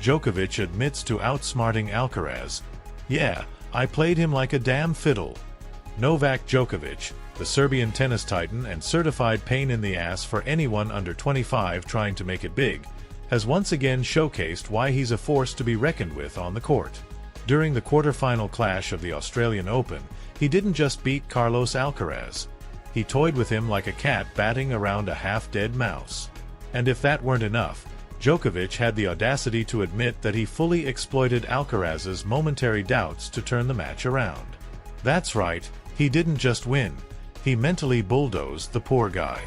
Djokovic admits to outsmarting Alcaraz. "Yeah, I played him like a damn fiddle." Novak Djokovic, the Serbian tennis titan and certified pain in the ass for anyone under 25 trying to make it big, has once again showcased why he's a force to be reckoned with on the court. During the quarterfinal clash of the Australian Open, he didn't just beat Carlos Alcaraz. He toyed with him like a cat batting around a half-dead mouse. And if that weren't enough, Djokovic had the audacity to admit that he fully exploited Alcaraz's momentary doubts to turn the match around. That's right, he didn't just win, he mentally bulldozed the poor guy.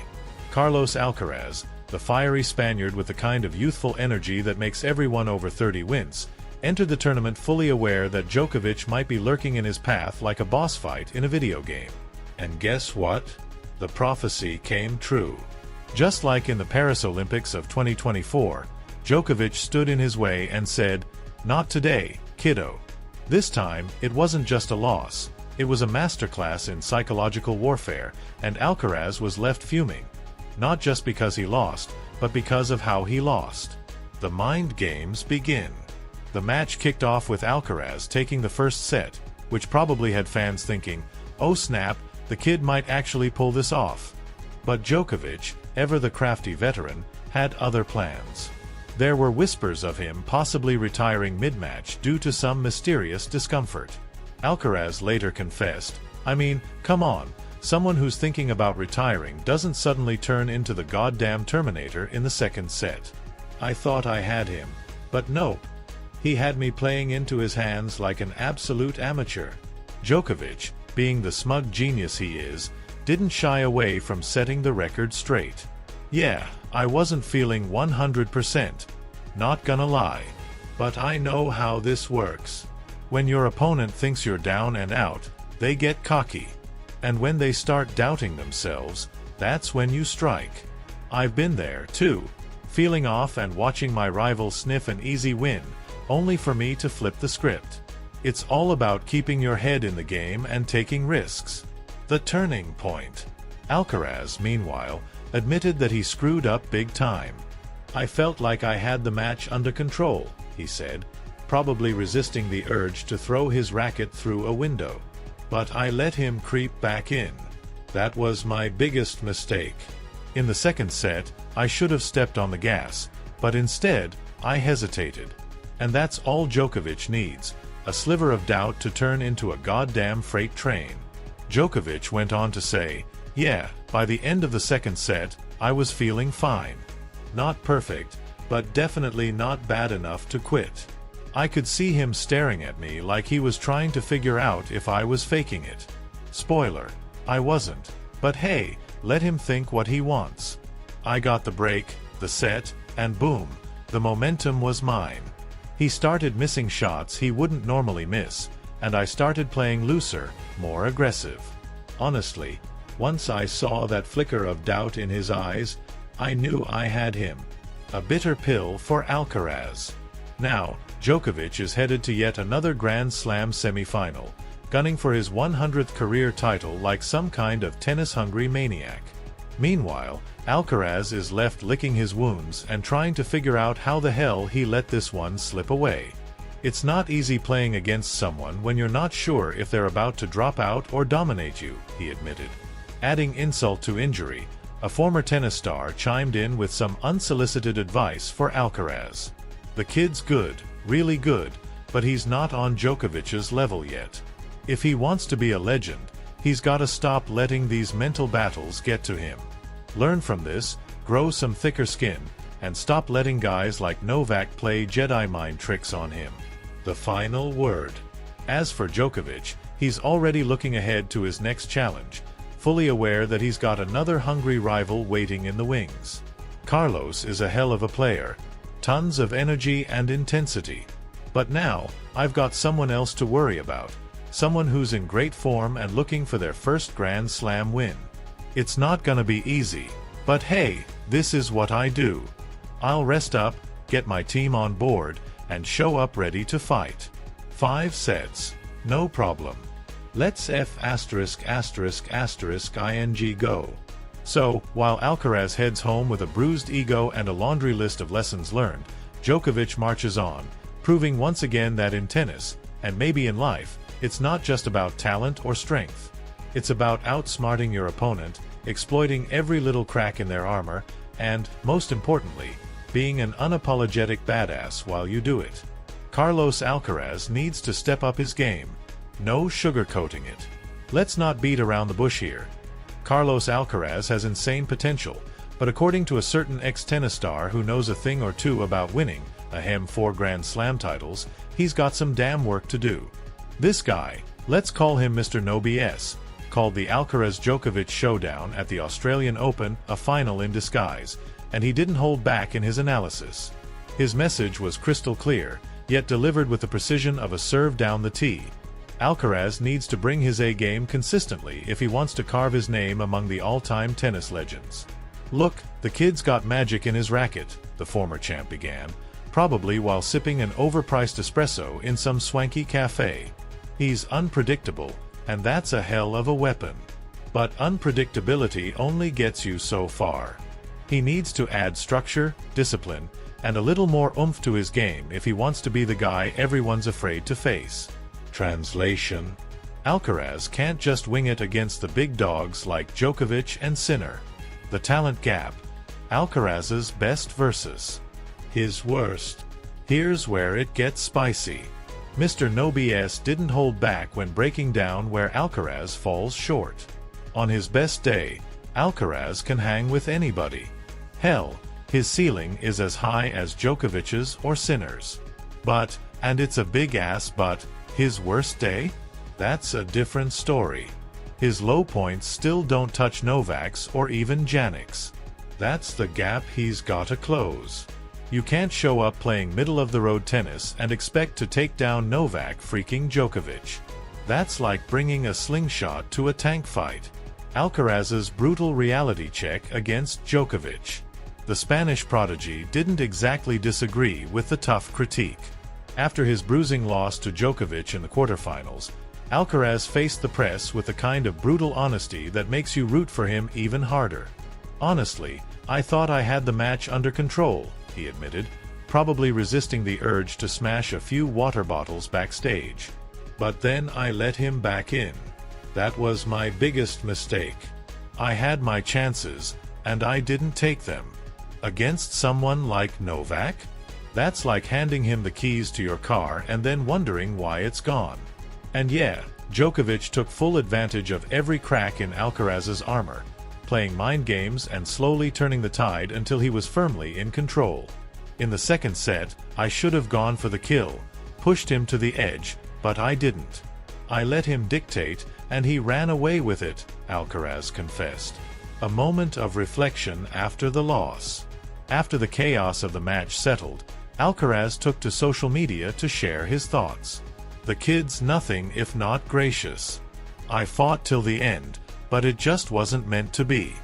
Carlos Alcaraz, the fiery Spaniard with the kind of youthful energy that makes everyone over 30 wince, entered the tournament fully aware that Djokovic might be lurking in his path like a boss fight in a video game. And guess what? The prophecy came true. Just like in the Paris Olympics of 2024, Djokovic stood in his way and said, "Not today, kiddo." This time, it wasn't just a loss, it was a masterclass in psychological warfare, and Alcaraz was left fuming. Not just because he lost, but because of how he lost. The mind games begin. The match kicked off with Alcaraz taking the first set, which probably had fans thinking, "Oh snap, the kid might actually pull this off." But Djokovic, ever the crafty veteran, had other plans. There were whispers of him possibly retiring mid-match due to some mysterious discomfort. Alcaraz later confessed, "I mean, come on, someone who's thinking about retiring doesn't suddenly turn into the goddamn Terminator in the second set. I thought I had him, but nope. He had me playing into his hands like an absolute amateur." Djokovic, being the smug genius he is, didn't shy away from setting the record straight. "Yeah, I wasn't feeling 100%. Not gonna lie. But I know how this works. When your opponent thinks you're down and out, they get cocky. And when they start doubting themselves, that's when you strike. I've been there, too, feeling off and watching my rival sniff an easy win, only for me to flip the script. It's all about keeping your head in the game and taking risks." The turning point. Alcaraz, meanwhile, admitted that he screwed up big time. "I felt like I had the match under control," he said, probably resisting the urge to throw his racket through a window. "But I let him creep back in. That was my biggest mistake. In the second set, I should have stepped on the gas, but instead, I hesitated." And that's all Djokovic needs, a sliver of doubt to turn into a goddamn freight train. Djokovic went on to say, "Yeah, by the end of the second set, I was feeling fine. Not perfect, but definitely not bad enough to quit. I could see him staring at me like he was trying to figure out if I was faking it. Spoiler, I wasn't. But hey, let him think what he wants. I got the break, the set, and boom, the momentum was mine. He started missing shots he wouldn't normally miss, and I started playing looser, more aggressive. Honestly, once I saw that flicker of doubt in his eyes, I knew I had him." A bitter pill for Alcaraz. Now, Djokovic is headed to yet another Grand Slam semi-final, gunning for his 100th career title like some kind of tennis-hungry maniac. Meanwhile, Alcaraz is left licking his wounds and trying to figure out how the hell he let this one slip away. It's not easy playing against someone when you're not sure if they're about to drop out or dominate you, he admitted. Adding insult to injury, a former tennis star chimed in with some unsolicited advice for Alcaraz. "The kid's good, really good, but he's not on Djokovic's level yet. If he wants to be a legend, he's gotta stop letting these mental battles get to him. Learn from this, grow some thicker skin, and stop letting guys like Novak play Jedi mind tricks on him." The final word. As for Djokovic, he's already looking ahead to his next challenge, fully aware that he's got another hungry rival waiting in the wings. Carlos is a hell of a player. Tons of energy and intensity. But now, I've got someone else to worry about. Someone who's in great form and looking for their first Grand Slam win. It's not gonna be easy. But hey, this is what I do. I'll rest up, get my team on board, and show up ready to fight. 5 sets. No problem. Let's ing go. So, while Alcaraz heads home with a bruised ego and a laundry list of lessons learned, Djokovic marches on, proving once again that in tennis, and maybe in life, it's not just about talent or strength. It's about outsmarting your opponent, exploiting every little crack in their armor, and, most importantly, being an unapologetic badass while you do it. Carlos Alcaraz needs to step up his game. No sugarcoating it. Let's not beat around the bush here. Carlos Alcaraz has insane potential, but according to a certain ex-tennis star who knows a thing or two about winning, 4 Grand Slam titles, he's got some damn work to do. This guy, let's call him Mr. No BS, called the Alcaraz-Djokovic showdown at the Australian Open a final in disguise, and he didn't hold back in his analysis. His message was crystal clear, yet delivered with the precision of a serve down the tee. Alcaraz needs to bring his A-game consistently if he wants to carve his name among the all-time tennis legends. "Look, the kid's got magic in his racket," the former champ began, probably while sipping an overpriced espresso in some swanky cafe. "He's unpredictable, and that's a hell of a weapon. But unpredictability only gets you so far. He needs to add structure, discipline, and a little more oomph to his game if he wants to be the guy everyone's afraid to face." Translation: Alcaraz can't just wing it against the big dogs like Djokovic and Sinner. The talent gap. Alcaraz's best versus his worst. Here's where it gets spicy. Mr. No BS didn't hold back when breaking down where Alcaraz falls short. On his best day, Alcaraz can hang with anybody. Hell, his ceiling is as high as Djokovic's or Sinner's. But, and it's a big-ass but, his worst day? That's a different story. His low points still don't touch Novak's or even Jannik's. That's the gap he's gotta close. You can't show up playing middle-of-the-road tennis and expect to take down Novak freaking Djokovic. That's like bringing a slingshot to a tank fight. Alcaraz's brutal reality check against Djokovic. The Spanish prodigy didn't exactly disagree with the tough critique. After his bruising loss to Djokovic in the quarterfinals, Alcaraz faced the press with the kind of brutal honesty that makes you root for him even harder. "Honestly, I thought I had the match under control," he admitted, probably resisting the urge to smash a few water bottles backstage. "But then I let him back in. That was my biggest mistake. I had my chances, and I didn't take them. Against someone like Novak? That's like handing him the keys to your car and then wondering why it's gone." And yeah, Djokovic took full advantage of every crack in Alcaraz's armor, playing mind games and slowly turning the tide until he was firmly in control. "In the second set, I should have gone for the kill, pushed him to the edge, but I didn't. I let him dictate, and he ran away with it," Alcaraz confessed. A moment of reflection after the loss. After the chaos of the match settled, Alcaraz took to social media to share his thoughts. "The kid's nothing if not gracious. I fought till the end, but it just wasn't meant to be.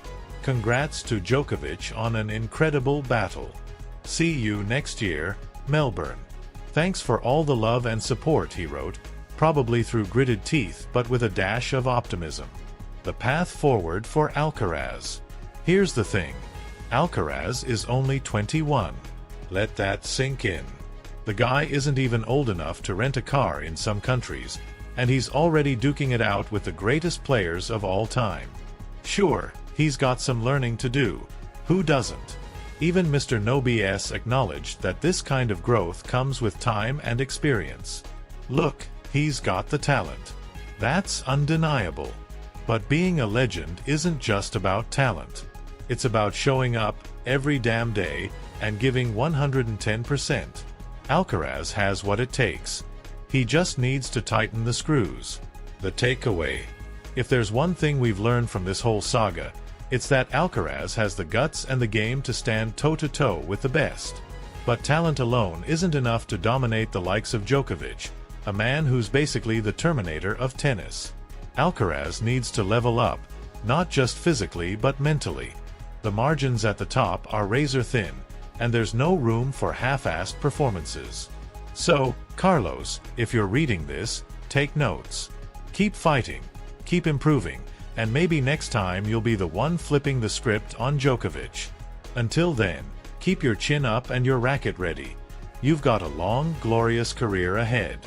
Congrats to Djokovic on an incredible battle. See you next year, Melbourne. Thanks for all the love and support," he wrote, probably through gritted teeth but with a dash of optimism. The path forward for Alcaraz. Here's the thing. Alcaraz is only 21. Let that sink in. The guy isn't even old enough to rent a car in some countries, and he's already duking it out with the greatest players of all time. Sure, he's got some learning to do. Who doesn't? Even Mr. No BS acknowledged that this kind of growth comes with time and experience. Look, he's got the talent. That's undeniable. But being a legend isn't just about talent. It's about showing up every damn day and giving 110%. Alcaraz has what it takes. He just needs to tighten the screws. The takeaway. If there's one thing we've learned from this whole saga, it's that Alcaraz has the guts and the game to stand toe-to-toe with the best. But talent alone isn't enough to dominate the likes of Djokovic, a man who's basically the Terminator of tennis. Alcaraz needs to level up, not just physically but mentally. The margins at the top are razor thin, and there's no room for half-assed performances. So, Carlos, if you're reading this, take notes. Keep fighting, keep improving, and maybe next time you'll be the one flipping the script on Djokovic. Until then, keep your chin up and your racket ready, you've got a long, glorious career ahead.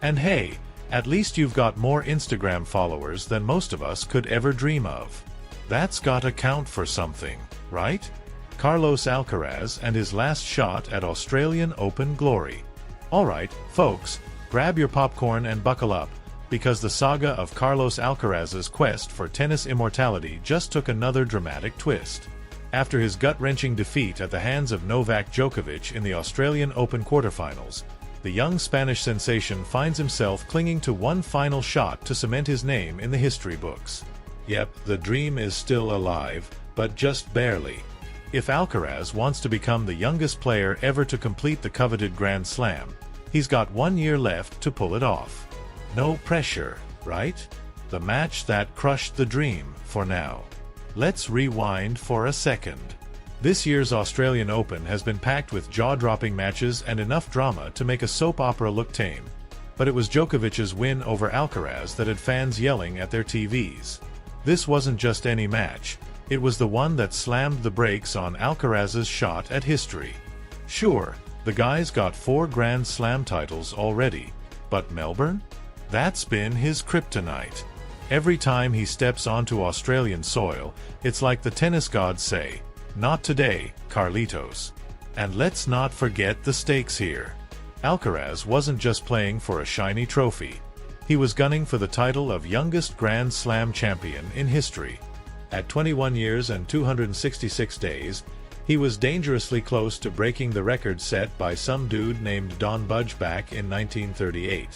And hey, at least you've got more Instagram followers than most of us could ever dream of. That's gotta count for something, right? Carlos Alcaraz and his last shot at Australian Open glory. Alright, folks, grab your popcorn and buckle up, because the saga of Carlos Alcaraz's quest for tennis immortality just took another dramatic twist. After his gut-wrenching defeat at the hands of Novak Djokovic in the Australian Open quarterfinals, the young Spanish sensation finds himself clinging to one final shot to cement his name in the history books. Yep, the dream is still alive, but just barely. If Alcaraz wants to become the youngest player ever to complete the coveted Grand Slam, he's got 1 year left to pull it off. No pressure, right? The match that crushed the dream, for now. Let's rewind for a second. This year's Australian Open has been packed with jaw-dropping matches and enough drama to make a soap opera look tame. But it was Djokovic's win over Alcaraz that had fans yelling at their TVs. This wasn't just any match. It was the one that slammed the brakes on Alcaraz's shot at history. Sure, the guy's got 4 Grand Slam titles already, but Melbourne? That's been his kryptonite. Every time he steps onto Australian soil, it's like the tennis gods say, "Not today, Carlitos." And let's not forget the stakes here. Alcaraz wasn't just playing for a shiny trophy. He was gunning for the title of youngest Grand Slam champion in history. At 21 years and 266 days, he was dangerously close to breaking the record set by some dude named Don Budge back in 1938.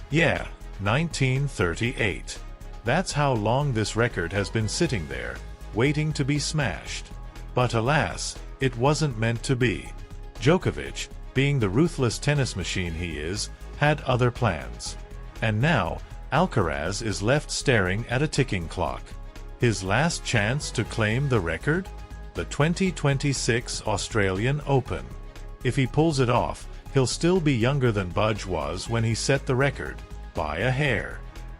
Yeah, 1938. That's how long this record has been sitting there, waiting to be smashed. But alas, it wasn't meant to be. Djokovic, being the ruthless tennis machine he is, had other plans. And now, Alcaraz is left staring at a ticking clock. His last chance to claim the record? The 2026 Australian Open. If he pulls it off, he'll still be younger than Budge was when he set the record, by a hair.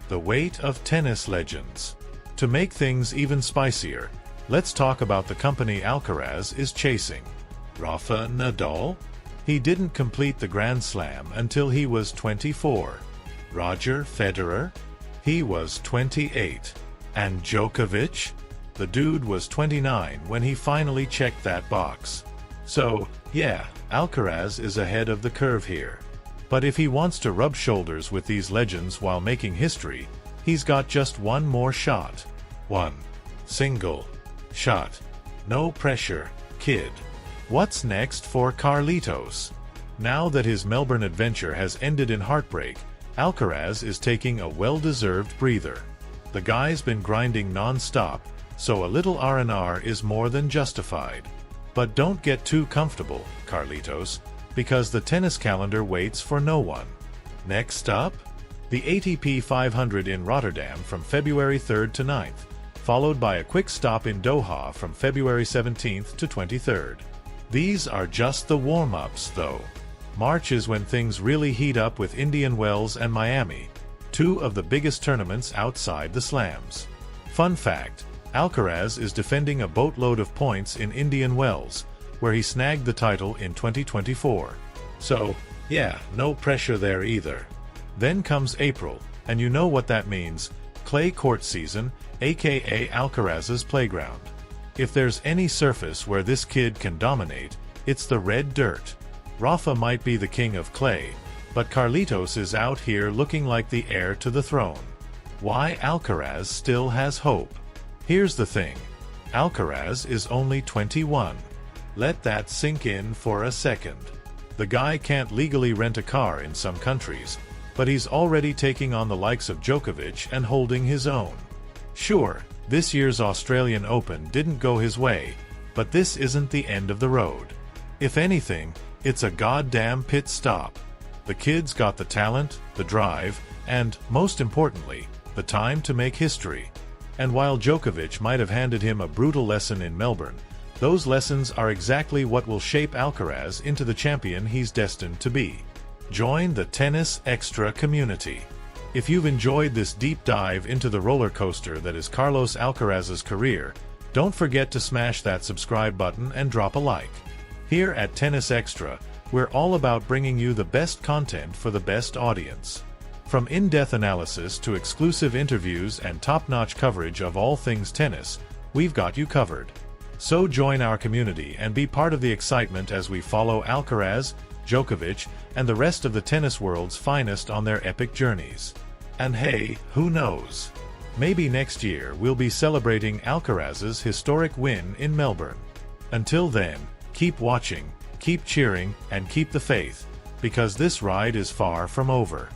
The weight of tennis legends. To make things even spicier, let's talk about the company Alcaraz is chasing. Rafa Nadal? He didn't complete the Grand Slam until he was 24. Roger Federer? He was 28. And Djokovic? The dude was 29 when he finally checked that box. So, yeah, Alcaraz is ahead of the curve here. But if he wants to rub shoulders with these legends while making history, he's got just one more shot. One single shot. No pressure, kid. What's next for Carlitos? Now that his Melbourne adventure has ended in heartbreak, Alcaraz is taking a well-deserved breather. The guy's been grinding non-stop, so a little R&R is more than justified. But don't get too comfortable, Carlitos, because the tennis calendar waits for no one. Next up, the ATP 500 in Rotterdam from February 3rd to 9th, followed by a quick stop in Doha from February 17th to 23rd. These are just the warm-ups, though. March is when things really heat up with Indian Wells and Miami, 2 of the biggest tournaments outside the slams. Fun fact, Alcaraz is defending a boatload of points in Indian Wells, where he snagged the title in 2024. So, yeah, no pressure there either. Then comes April, and you know what that means, clay court season, aka Alcaraz's playground. If there's any surface where this kid can dominate, it's the red dirt. Rafa might be the king of clay, but Carlitos is out here looking like the heir to the throne. Why Alcaraz still has hope? Here's the thing, Alcaraz is only 21. Let that sink in for a second. The guy can't legally rent a car in some countries, but he's already taking on the likes of Djokovic and holding his own. Sure, this year's Australian Open didn't go his way, but this isn't the end of the road. If anything, it's a goddamn pit stop. The kid's got the talent, the drive, and, most importantly, the time to make history. And while Djokovic might have handed him a brutal lesson in Melbourne, those lessons are exactly what will shape Alcaraz into the champion he's destined to be. Join the Tennis Extra community. If you've enjoyed this deep dive into the roller coaster that is Carlos Alcaraz's career, don't forget to smash that subscribe button and drop a like. Here at Tennis Extra, We're all about bringing you the best content for the best audience. From in-depth analysis to exclusive interviews and top-notch coverage of all things tennis, we've got you covered. So join our community and be part of the excitement as we follow Alcaraz, Djokovic, and the rest of the tennis world's finest on their epic journeys. And hey, who knows? Maybe next year we'll be celebrating Alcaraz's historic win in Melbourne. Until then, keep watching, keep cheering, and keep the faith, because this ride is far from over.